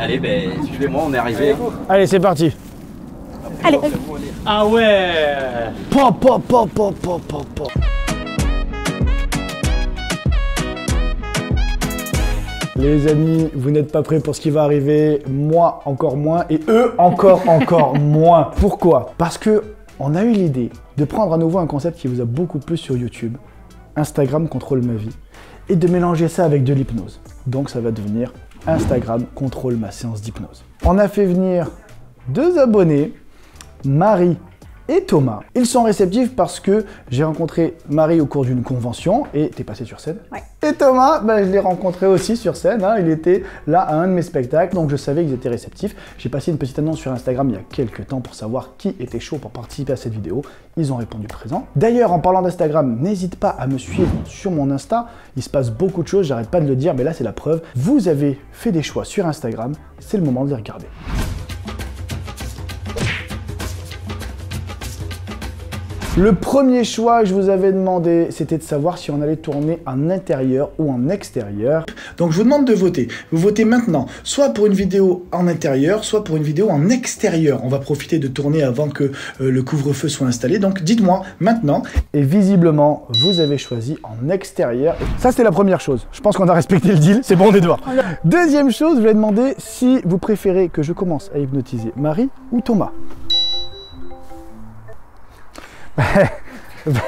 Allez, ben, suivez-moi, on est arrivé. Hein. Allez, c'est parti. Allez. Ah ouais. Les amis, vous n'êtes pas prêts pour ce qui va arriver. Moi, encore moins. Et eux, encore moins. Pourquoi? Parce que on a eu l'idée de prendre à nouveau un concept qui vous a beaucoup plu sur YouTube. Instagram contrôle ma vie. Et de mélanger ça avec de l'hypnose. Donc ça va devenir Instagram contrôle ma séance d'hypnose. On a fait venir 2 abonnés, Marie et Thomas. Ils sont réceptifs parce que j'ai rencontré Marie au cours d'une convention et t'es passé sur scène. Ouais. Et Thomas, ben, je l'ai rencontré aussi sur scène, hein. Il était là à un de mes spectacles, donc je savais qu'ils étaient réceptifs. J'ai passé une petite annonce sur Instagram il y a quelques temps pour savoir qui était chaud pour participer à cette vidéo. Ils ont répondu présent. D'ailleurs, en parlant d'Instagram, n'hésite pas à me suivre sur mon Insta. Il se passe beaucoup de choses, j'arrête pas de le dire, mais là c'est la preuve. Vous avez fait des choix sur Instagram, c'est le moment de les regarder. Le premier choix que je vous avais demandé, c'était de savoir si on allait tourner en intérieur ou en extérieur. Donc je vous demande de voter. Vous votez maintenant, soit pour une vidéo en intérieur, soit pour une vidéo en extérieur. On va profiter de tourner avant que le couvre-feu soit installé. Donc dites-moi maintenant. Et visiblement, vous avez choisi en extérieur. Ça, c'était la première chose. Je pense qu'on a respecté le deal. C'est bon, on est dehors. Deuxième chose, je voulais demander si vous préférez que je commence à hypnotiser Marie ou Thomas.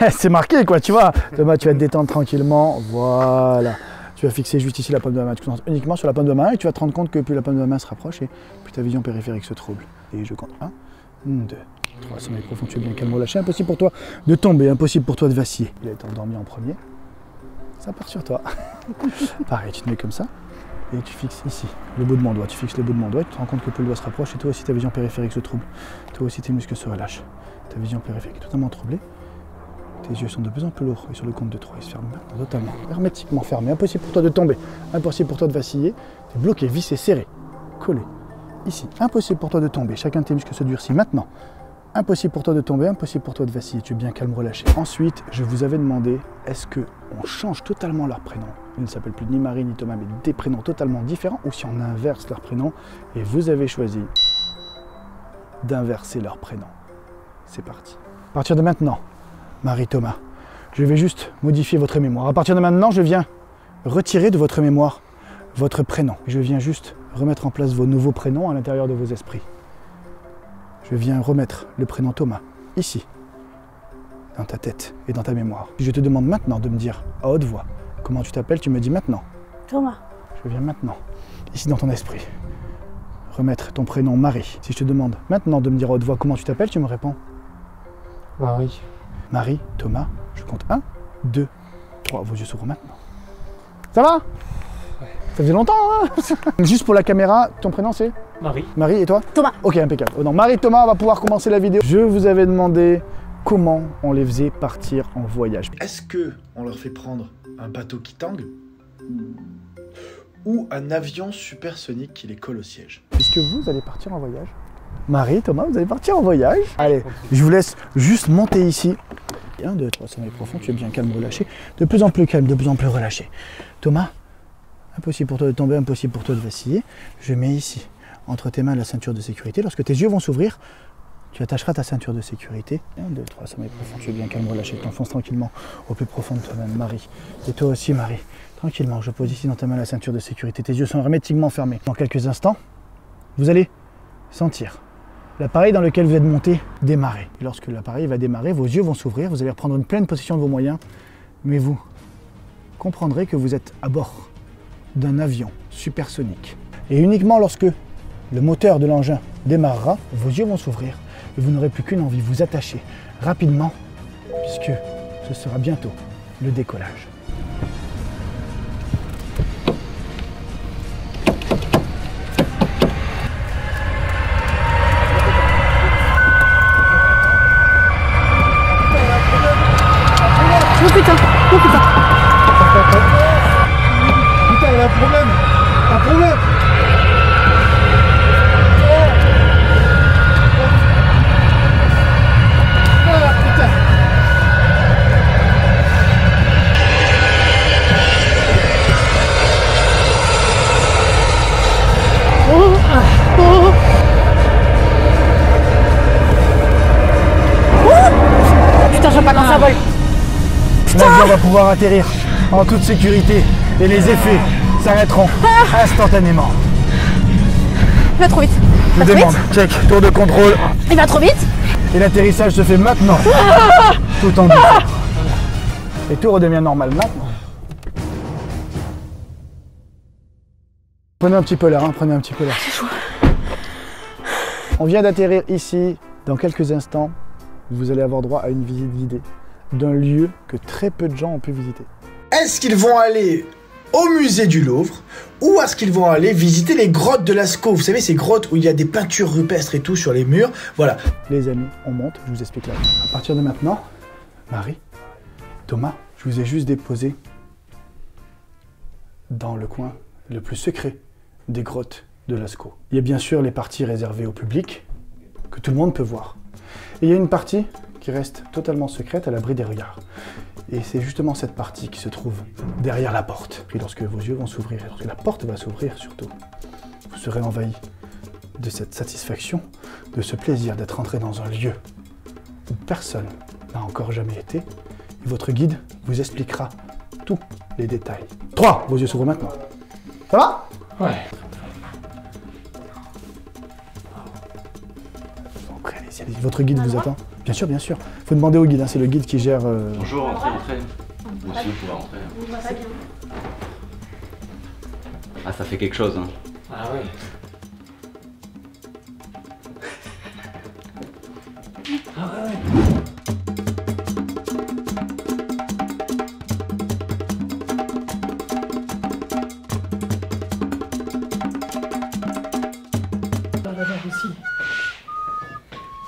C'est marqué quoi, tu vois. Thomas, tu vas te détendre tranquillement, voilà. Tu vas fixer juste ici la paume de la main, tu te concentres uniquement sur la paume de la main et tu vas te rendre compte que plus la paume de la main se rapproche et plus ta vision périphérique se trouble. Et je compte 1, 2, 3, sommeil profond, tu es bien calme, relâché. Impossible pour toi de tomber, impossible pour toi de vaciller. Il a été endormi en premier, ça part sur toi. Pareil, tu te mets comme ça et tu fixes ici le bout de mon doigt. Tu fixes le bout de mon doigt et tu te rends compte que plus le doigt se rapproche et toi aussi ta vision périphérique se trouble. Toi aussi tes muscles se relâchent. Ta vision périphérique est totalement troublée. Tes yeux sont de plus en plus lourds et sur le compte de 3, ils se ferment maintenant totalement, hermétiquement fermés. Impossible pour toi de tomber, impossible pour toi de vaciller. Tu es bloqué, vissé, serré, collé. Ici, impossible pour toi de tomber. Chacun de tes muscles se durcit maintenant. Impossible pour toi de tomber, impossible pour toi de vaciller. Tu es bien calme, relâché. Ensuite, je vous avais demandé, est-ce qu'on change totalement leur prénom? Ils ne s'appellent plus ni Marie ni Thomas, mais des prénoms totalement différents, ou si on inverse leur prénom. Et vous avez choisi d'inverser leur prénom. C'est parti. À partir de maintenant, Marie, Thomas, je vais juste modifier votre mémoire. À partir de maintenant, je viens retirer de votre mémoire votre prénom. Je viens juste remettre en place vos nouveaux prénoms à l'intérieur de vos esprits. Je viens remettre le prénom Thomas, ici, dans ta tête et dans ta mémoire. Je te demande maintenant de me dire à haute voix comment tu t'appelles, tu me dis maintenant. Thomas. Je viens maintenant, ici dans ton esprit, remettre ton prénom Marie. Si je te demande maintenant de me dire à haute voix comment tu t'appelles, tu me réponds Marie. Marie, Thomas, je compte 1, 2, 3. Vos yeux s'ouvrent maintenant. Ça va? Ouais. Ça faisait longtemps, hein? Juste pour la caméra, ton prénom c'est? Marie. Marie et toi? Thomas. Ok, impeccable. Oh non, Marie et Thomas, on va pouvoir commencer la vidéo. Je vous avais demandé comment on les faisait partir en voyage. Est-ce que on leur fait prendre un bateau qui tangue ou un avion supersonique qui les colle au siège? Puisque vous allez partir en voyage. Marie, Thomas, vous allez partir en voyage. Allez, je vous laisse juste monter ici. 1, 2, 3, sommeil profond, tu es bien calme, relâché. De plus en plus calme, de plus en plus relâché. Thomas, impossible pour toi de tomber, impossible pour toi de vaciller. Je mets ici, entre tes mains, la ceinture de sécurité. Lorsque tes yeux vont s'ouvrir, tu attacheras ta ceinture de sécurité. 1, 2, 3, sommeil profond, tu es bien calme, relâché. T'enfonces tranquillement au plus profond de toi-même, Marie. Et toi aussi, Marie. Tranquillement, je pose ici dans ta main la ceinture de sécurité. Tes yeux sont hermétiquement fermés. Dans quelques instants, vous allez sentir l'appareil dans lequel vous êtes monté démarrer. Et lorsque l'appareil va démarrer, vos yeux vont s'ouvrir, vous allez reprendre une pleine possession de vos moyens, mais vous comprendrez que vous êtes à bord d'un avion supersonique. Et uniquement lorsque le moteur de l'engin démarrera, vos yeux vont s'ouvrir et vous n'aurez plus qu'une envie, vous attacher rapidement, puisque ce sera bientôt le décollage. Oh putain, oh putain. Putain, il y a un problème. Un problème. Putain, j'ai pas lancé un vol. L'avion va pouvoir atterrir en toute sécurité et les effets s'arrêteront instantanément. Il va trop vite. Je vous demande, check, tour de contrôle. Il va trop vite. Et l'atterrissage se fait maintenant. Tout en douceur. Et tout redevient normal maintenant. Prenez un petit peu l'air, hein, prenez un petit peu l'air. On vient d'atterrir ici. Dans quelques instants, vous allez avoir droit à une visite guidée d'un lieu que très peu de gens ont pu visiter. Est-ce qu'ils vont aller au musée du Louvre ou est-ce qu'ils vont aller visiter les grottes de Lascaux? Vous savez, ces grottes où il y a des peintures rupestres et tout sur les murs. Voilà. Les amis, on monte, je vous explique là. À partir de maintenant, Marie, Thomas, je vous ai juste déposé dans le coin le plus secret des grottes de Lascaux. Il y a bien sûr les parties réservées au public, que tout le monde peut voir. Et il y a une partie qui reste totalement secrète à l'abri des regards. Et c'est justement cette partie qui se trouve derrière la porte. Et lorsque vos yeux vont s'ouvrir, et lorsque la porte va s'ouvrir surtout, vous serez envahi de cette satisfaction, de ce plaisir d'être entré dans un lieu où personne n'a encore jamais été. Et votre guide vous expliquera tous les détails. 3, vos yeux s'ouvrent maintenant. Ça va? Ouais. Entrez, allez-y, allez-y. Votre guide vous attend. Bien sûr, bien sûr. Faut demander au guide, hein, c'est le guide qui gère... Bonjour, entrez. Vous aussi, vous pouvez rentrer. Ah, ça fait quelque chose, hein. Ah ouais.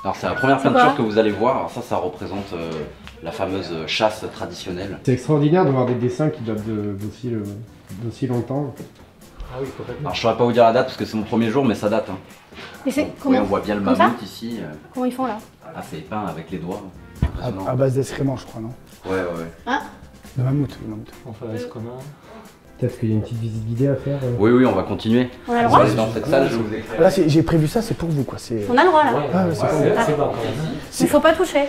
Alors c'est la première peinture que vous allez voir. Alors ça représente la fameuse chasse traditionnelle. C'est extraordinaire de voir des dessins qui datent d'aussi longtemps. Ah oui, complètement. Alors je saurais pas vous dire la date parce que c'est mon premier jour, mais ça date. Hein. Mais c'est Oui, comment? on voit bien le Comme ça mammouth ici. Comment ils font là? Ah, c'est peint avec les doigts. Impressionnant. à base d'excréments, je crois, non? Ouais. Ah, De mammouth, le mammouth. Enfin, est-ce qu'on a... Peut-être qu'il y a une petite visite guidée à faire. Oui, on va continuer. on a le droit? Dans cette salle, je vous éclaire. Là, j'ai prévu ça, c'est pour vous, quoi. On a le droit là. Ah, ouais, c'est pas vrai. c'est bon quand même. Il faut pas toucher.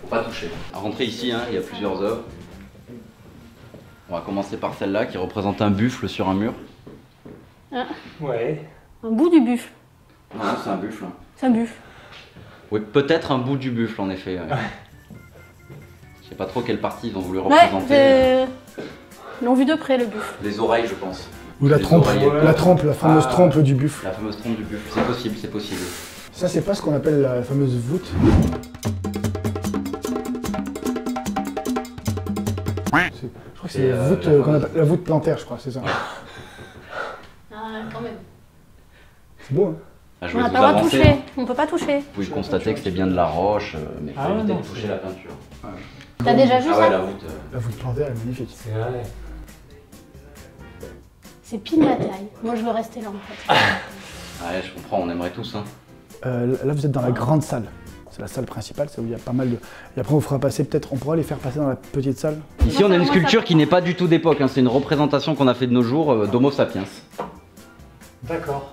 Faut pas toucher. À rentrer ici, hein, il y a plusieurs œuvres. On va commencer par celle-là qui représente un buffle sur un mur. Ah, Ouais. un bout du buffle. Non, c'est un buffle. C'est un buffle. Oui, peut-être un bout du buffle en effet. Je sais pas trop quelle partie ils ont voulu Ouais, représenter. ils l'ont vu de près le buffle. Les oreilles, je pense. Ou la Les trompe, oreillers. la fameuse trompe du buffle. La fameuse trompe du buffle. C'est possible, c'est possible. Ça, c'est pas ce qu'on appelle la fameuse voûte. Je crois que c'est la voûte, qu'on appelle la voûte plantaire, je crois, c'est ça. Ah, quand même. C'est beau, hein? Ah, je On vais n'a vous pas le droit de avancer. toucher. On peut pas toucher. Vous pouvez constater que c'était bien de la roche, mais il faut Ah ouais, éviter non, de toucher c'est- la peinture. T'as déjà vu Ah ouais, ça? la voûte. La voûte plantaire est magnifique. C'est vrai. C'est pile ma taille. Moi je veux rester là en fait. Ouais, je comprends, on aimerait tous. Hein. Là, vous êtes dans la grande salle. C'est la salle principale, c'est où il y a pas mal de... Et après, on fera passer peut-être... On pourra les faire passer dans la petite salle. Ici, on a une sculpture qui n'est pas du tout d'époque. Hein. C'est une représentation qu'on a fait de nos jours d'Homo sapiens. D'accord.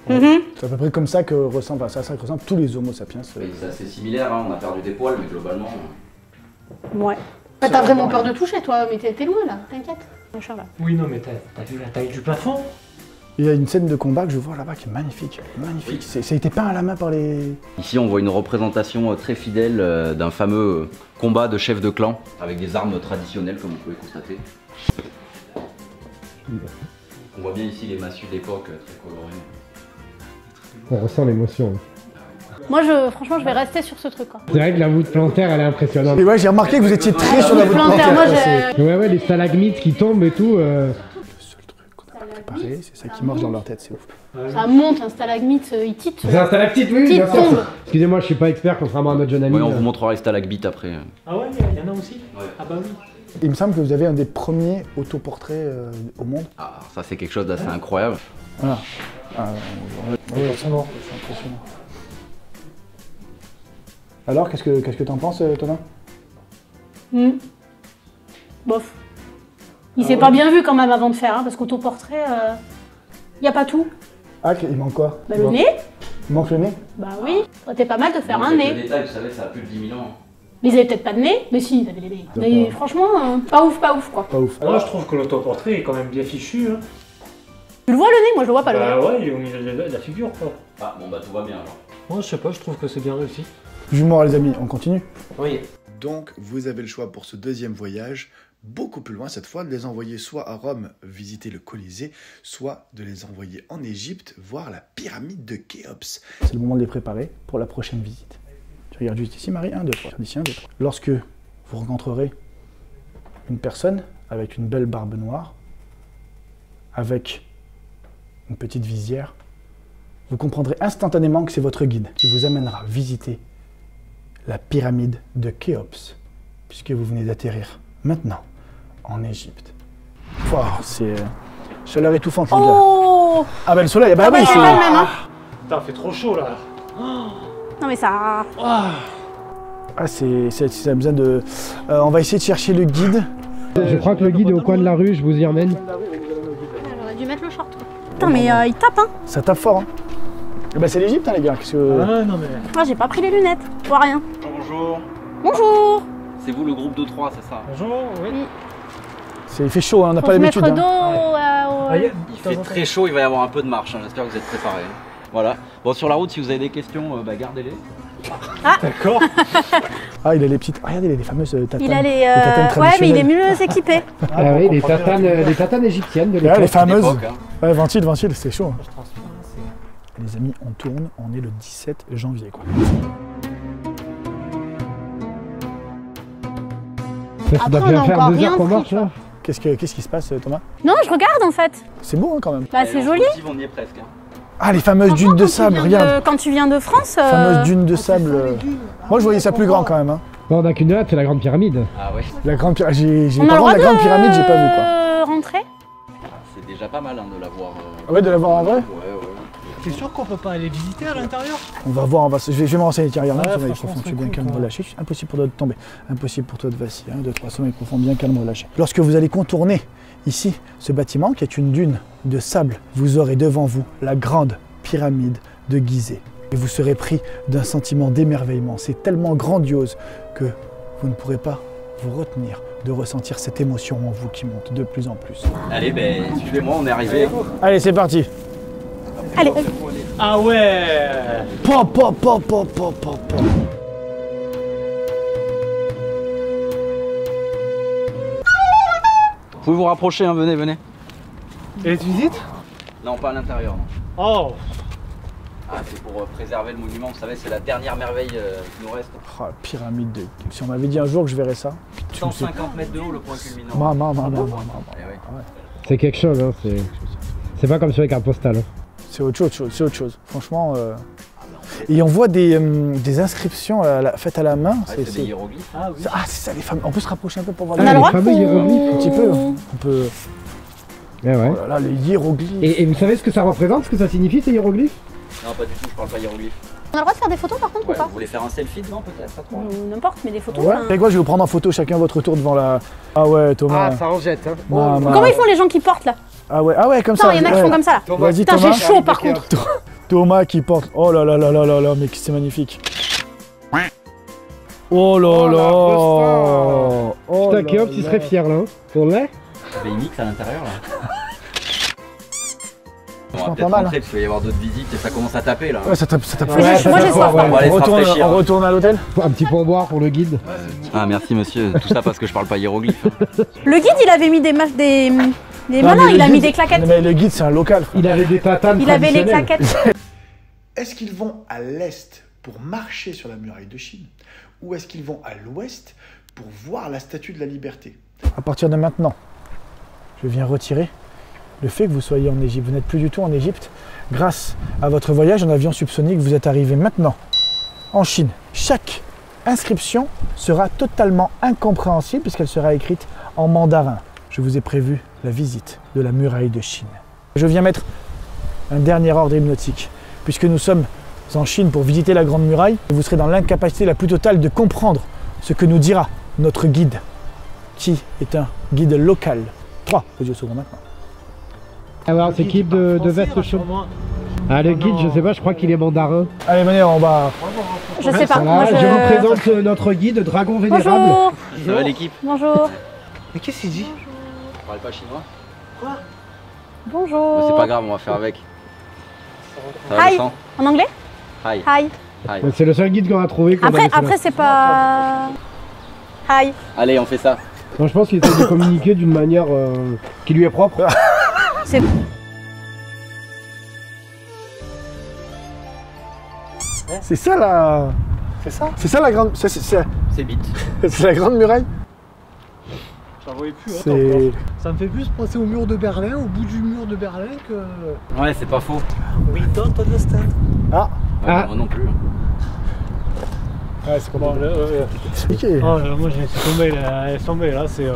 C'est à peu près comme ça que ressemblent, ça ressemble tous les Homo sapiens. Oui, c'est assez similaire, hein. On a perdu des poils, mais globalement. Ouais. Bah, t'as vraiment peur de toucher toi, mais t'es loin là, t'inquiète. Machin là. Oui, non, mais t'as vu la taille du plafond? Il y a une scène de combat que je vois là-bas qui est magnifique. Magnifique. Ça a été peint à la main par les... Ici, on voit une représentation très fidèle d'un fameux combat de chef de clan avec des armes traditionnelles, comme vous pouvez constater. On voit bien ici les massues d'époque très colorées. On ressent l'émotion. Moi franchement je vais rester sur ce truc. Hein. C'est vrai que la voûte plantaire, elle est impressionnante. Et ouais, j'ai remarqué que vous étiez très sur la voûte plantaire. Moi quoi, c'est- j'ai. Ouais, les stalagmites qui tombent et tout. Le seul truc qu'on n'a pas préparé, c'est ça qui marche dans leur tête, c'est ouf. Ça monte, un stalagmite, il titre. C'est un stalactite, oui, Petite bien sûr. tombe. Excusez-moi, je suis pas expert, contrairement à notre jeune ami. Oui, on vous montrera les stalagmites après. Ah ouais, il y en a aussi? Ouais. Ah bah oui. Il me semble que vous avez un des premiers autoportraits au monde. Ah, ça c'est quelque chose d'assez incroyable. Voilà. Oui, forcément, c'est impressionnant. Alors, qu'est-ce que t'en penses, Thomas? Bof. Il s'est pas bien vu quand même avant de faire, hein, parce qu'autoportrait, y a pas tout. Ah, il manque quoi? Bah le nez. Il manque le nez? Bah oui. Ça aurait été pas mal de faire un Le nez. détail, vous savez, ça a plus de 10 000 ans. Mais ils avaient peut-être pas de nez. Mais si, ils avaient des nez. Mais franchement, pas ouf quoi. Pas ouf. Moi, je trouve que l'autoportrait est quand même bien fichu. Hein. Tu le vois le nez? Moi je le vois pas le nez. Bah ouais, il est au milieu de la figure, quoi. Ah, bon, bah tout va bien alors. Moi, je sais pas, je trouve que c'est bien réussi. Jumeaux, les amis, on continue? Oui. Donc, vous avez le choix pour ce deuxième voyage, beaucoup plus loin cette fois, de les envoyer soit à Rome visiter le Colisée, soit de les envoyer en Égypte voir la pyramide de Khéops. C'est le moment de les préparer pour la prochaine visite. Tu regardes juste ici, Marie, 1, 2, 3. Ici, 1, 2, 3. Lorsque vous rencontrerez une personne avec une belle barbe noire, avec une petite visière, vous comprendrez instantanément que c'est votre guide qui vous amènera visiter la pyramide de Khéops, puisque vous venez d'atterrir maintenant en Égypte. Wow, c'est chaleur étouffante, les gars. Oh. Ah ben le soleil, bah Ah bah oui, c'est c'est... pas le même hein. Putain, fait trop chaud là. Non mais ça... Ah, ça a besoin de... on va essayer de chercher le guide. Je crois que le guide est au coin de la rue, je vous y emmène. J'aurais dû mettre le short. Putain mais il tape hein. Ça tape fort, hein. Bah c'est l'Égypte, hein, les gars. Qu'est-ce que... Ah non mais... Ah j'ai pas pris les lunettes. Je vois rien. Bonjour. Bonjour. C'est vous le groupe de 3, c'est ça? Bonjour, oui. Il fait chaud, hein, on n'a Faut pas se l'habitude. mettre dos Hein. Ah, Il fait très chaud, il va y avoir un peu de marche, hein. J'espère que vous êtes préparés. Voilà. Bon, sur la route, si vous avez des questions, bah gardez-les. D'accord. Ah, il a les petites... Regardez les fameuses tatanes. Il a les... tatanes Ouais mais il est traditionnelles. mieux équipé. Ah oui, les tatanes égyptiennes de Ah, l'époque. les fameuses. D'époque, hein. Ouais, ventile, c'est chaud. Hein. Les amis, on tourne, on est le 17 janvier, quoi. Ça doit Après, on bien a faire encore 2 heures rien qu'on pris, marche là. Qu'est-ce qui se passe, Thomas? Non je regarde en fait. C'est beau, hein, quand même. Bah c'est joli. On y est presque. Hein. Ah, les fameuses dunes de sable, regarde. Quand tu viens de France... Fameuses dunes de sable. Moi, je voyais ça plus grand, quand même. Hein. Bon, on a qu'une hâte, c'est la grande pyramide. Ah ouais. La grande pyramide, On a le par droit contre, la grande pyramide, j'ai pas vu, quoi. rentrer. C'est déjà pas mal hein, de la voir. Ouais, de la voir en vrai. Ouais. T'es sûr qu'on peut pas aller visiter à l'intérieur? On va voir, je vais me renseigner. Tiens, regarde, Ouais, sommeil franchement, profond, tu es c'est bien cool, calme, quoi. relâché. Impossible pour toi de tomber, impossible pour toi de vaciller. 1, 2, 3, sommeil profond, bien calme, relâché. Lorsque vous allez contourner ici ce bâtiment, qui est une dune de sable, vous aurez devant vous la grande pyramide de Gizeh. Et vous serez pris d'un sentiment d'émerveillement. C'est tellement grandiose que vous ne pourrez pas vous retenir de ressentir cette émotion en vous qui monte de plus en plus. Allez, ben, suivez-moi, on est arrivé. Allez, c'est parti. Allez. Ah ouais. Pop, pop, pop, pop, pop, pop, pop. Vous pouvez vous rapprocher, hein, venez. Et tu visites? Non, pas à l'intérieur, non. Oh. Ah, c'est pour préserver le monument, vous savez, c'est la dernière merveille qui nous reste. Oh, la pyramide de... Si on m'avait dit un jour que je verrais ça... 150 mètres de haut, le point culminant. Maman. Eh ouais. C'est quelque chose, hein. C'est pas comme sur les cartes postales. Hein. C'est autre chose. Franchement... Et on voit des inscriptions faites à la main. Ah, c'est des hiéroglyphes. Ah oui. Ah, c'est ça, les femmes. On peut se rapprocher un peu pour voir On les a le les droit fameux hiéroglyphes. Un petit peu. On peut... Eh ouais. Oh là là, les hiéroglyphes. Et vous savez ce que ça représente, ce que ça signifie ces hiéroglyphes? Non, pas du tout, je parle pas hiéroglyphes. On a le droit de faire des photos par contre Ouais, ou pas? vous voulez faire un selfie? Non, peut-être, pas trop. Ou n'importe, mais des photos. Ouais. hein. Avec quoi, je vais vous prendre en photo chacun votre tour devant la... Ah ouais, Thomas. ça en jette, hein. Maman. Comment ils font les gens qui portent là? Ah ouais, comme Non, ça. il y en a qui ouais. font comme ça là. Vas-y, Putain, Thomas. j'ai chaud par contre. Thomas qui porte... Oh là là là là là là, mais c'est magnifique. Oh là là. Oh Putain, là Khéops, il là. serait fier là. Hein. On l'est? Mais il mixe à l'intérieur là. On va Pas peut-être mal, rentrer parce qu'il va y avoir d'autres visites et ça commence à taper là. Ouais, ça tape Moi, fort. j'ai soif. On va aller se rafraîchir. On retourne à l'hôtel. Un petit pourboire pour le guide. Ah merci monsieur, tout ça parce que je parle pas hiéroglyphe. hein. Le guide il avait mis des Non, malins, mais il le a mis guide- des claquettes. Mais le guide, c'est un local, frère. Il avait des tatanes Il avait les traditionnelles. claquettes. Est-ce qu'ils vont à l'est pour marcher sur la muraille de Chine ou est-ce qu'ils vont à l'ouest pour voir la statue de la liberté? À partir de maintenant, je viens retirer le fait que vous soyez en Égypte. Vous n'êtes plus du tout en Égypte. Grâce à votre voyage en avion subsonique, vous êtes arrivé maintenant en Chine. Chaque inscription sera totalement incompréhensible puisqu'elle sera écrite en mandarin. Je vous ai prévu la visite de la muraille de Chine. Je viens mettre un dernier ordre hypnotique. Puisque nous sommes en Chine pour visiter la Grande Muraille, vous serez dans l'incapacité la plus totale de comprendre ce que nous dira notre guide, qui est un guide local. 3, vos yeux s'ouvrent maintenant. Alors, c'est équipe de veste chaude. Ah, le guide, je sais pas, je crois qu'il est mandarin. Allez, venez, on va. Je sais pas. Voilà, Moi, je vous présente notre guide, Dragon Vénérable. Bonjour. Ça va l'équipe? Bonjour. Mais qu'est-ce qu'il dit? Vous parlez pas chinois? Bonjour. Mais c'est pas grave, on va faire avec. Ça va Hi. le sang? En anglais? Hi. Hi. Hi. C'est le seul guide qu'on a trouvé. Après c'est pas... Hi. Allez, on fait ça. Non, je pense qu'il essaie de communiquer d'une manière qui lui est propre. C'est... C'est ça la. C'est ça? C'est ça la grande. C'est vite. C'est la grande muraille. J'en voyais plus. C'est. Ça me fait plus penser au mur de Berlin, au bout du mur de Berlin que... Ouais, c'est pas faux. We don't understand. Ah. Ah. Moi non plus. Ouais, c'est Bon, compliqué. oh, là, moi j'ai laissé tomber là, c'est...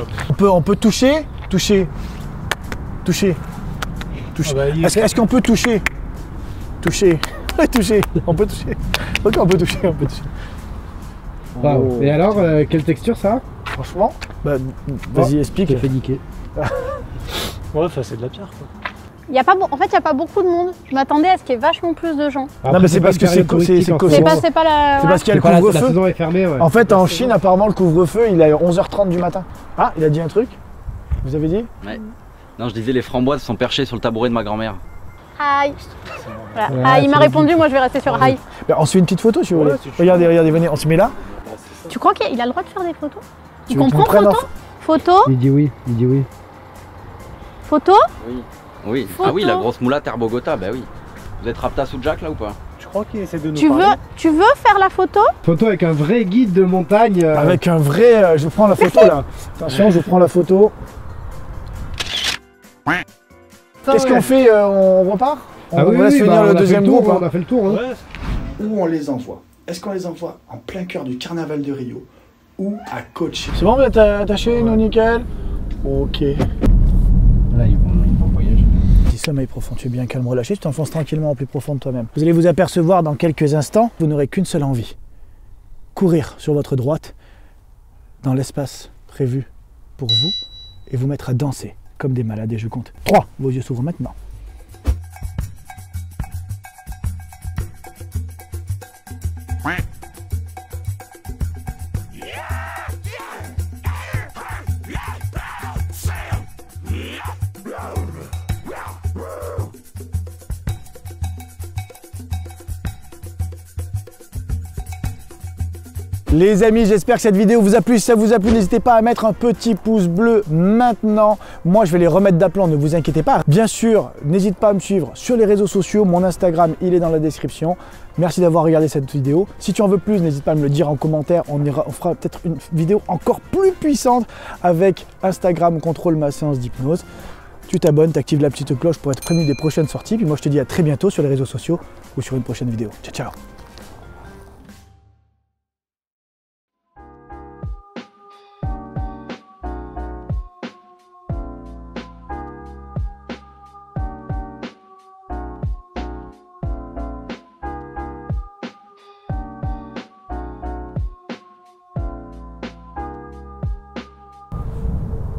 On peut toucher. Toucher. Toucher. Toucher. Ah bah, il- Est-ce qu'on peut toucher? Toucher. Ouais, toucher. On peut toucher. Ok, on peut toucher. Waouh. Et alors, quelle texture ça a? Franchement. Bah, vas-y, explique. Je te fais niquer. Ouais, enfin c'est de la pierre quoi. Y a pas En fait, il n'y a pas beaucoup de monde. Je m'attendais à ce qu'il y ait vachement plus de gens. Non, mais c'est parce que c'est c'est C'est pas la... C'est parce qu'il y a le La couvre-feu. saison est fermée, ouais. En fait, en Chine, apparemment, le couvre-feu, il est à 11h30 du matin. Ah, il a dit un truc? Vous avez dit? Ouais. Non, je disais les framboises sont perchées sur le tabouret de ma grand-mère. Hi. Voilà. Ouais, Ah, il m'a c'est répondu, moi je vais rester sur hi. Bah, on se fait une petite photo si vous Ouais, voulez. c'est chaud. Regardez, venez, on se met là. Tu crois qu'il a le droit de faire des photos? Tu Il veux qu'on comprend prenne photo? Photo? Il dit oui, il dit oui. Photo? Oui. Oui. Photo. Ah oui, la grosse moula Terre Bogota, bah oui. Vous êtes Raptas ou Jack là ou pas? Je crois qu'il essaie de nous Tu veux faire la photo? Photo avec un vrai guide de montagne. Avec un vrai. Je prends la photo là. Attention, je prends la photo. Qu'est-ce qu'on fait? On repart? On laisse venir le deuxième groupe. On a fait le tour. Hein. Ouais. Où on les envoie? Est-ce qu'on les envoie en plein cœur du carnaval de Rio ou à Coche? C'est bon, vous êtes attaché, nous nickel? Ok. Là, ils vont voyager. Si sommeil profond, tu es bien calme, relâché, tu t'enfonces tranquillement au plus profond de toi-même. Vous allez vous apercevoir dans quelques instants, vous n'aurez qu'une seule envie. Courir sur votre droite dans l'espace prévu pour vous et vous mettre à danser comme des malades. Et je compte 3. Vos yeux s'ouvrent maintenant. Les amis, j'espère que cette vidéo vous a plu. Si ça vous a plu, n'hésitez pas à mettre un petit pouce bleu maintenant. Moi, je vais les remettre d'aplomb, ne vous inquiétez pas. Bien sûr, n'hésite pas à me suivre sur les réseaux sociaux. Mon Instagram, il est dans la description. Merci d'avoir regardé cette vidéo. Si tu en veux plus, n'hésite pas à me le dire en commentaire. On fera peut-être une vidéo encore plus puissante avec Instagram contrôle ma séance d'hypnose. Tu t'abonnes, tu actives la petite cloche pour être prévenu des prochaines sorties. Puis moi, je te dis à très bientôt sur les réseaux sociaux ou sur une prochaine vidéo. Ciao, ciao.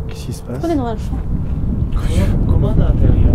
Qu'est-ce qui se passe? On est dans un champ. Comment on a atterri là?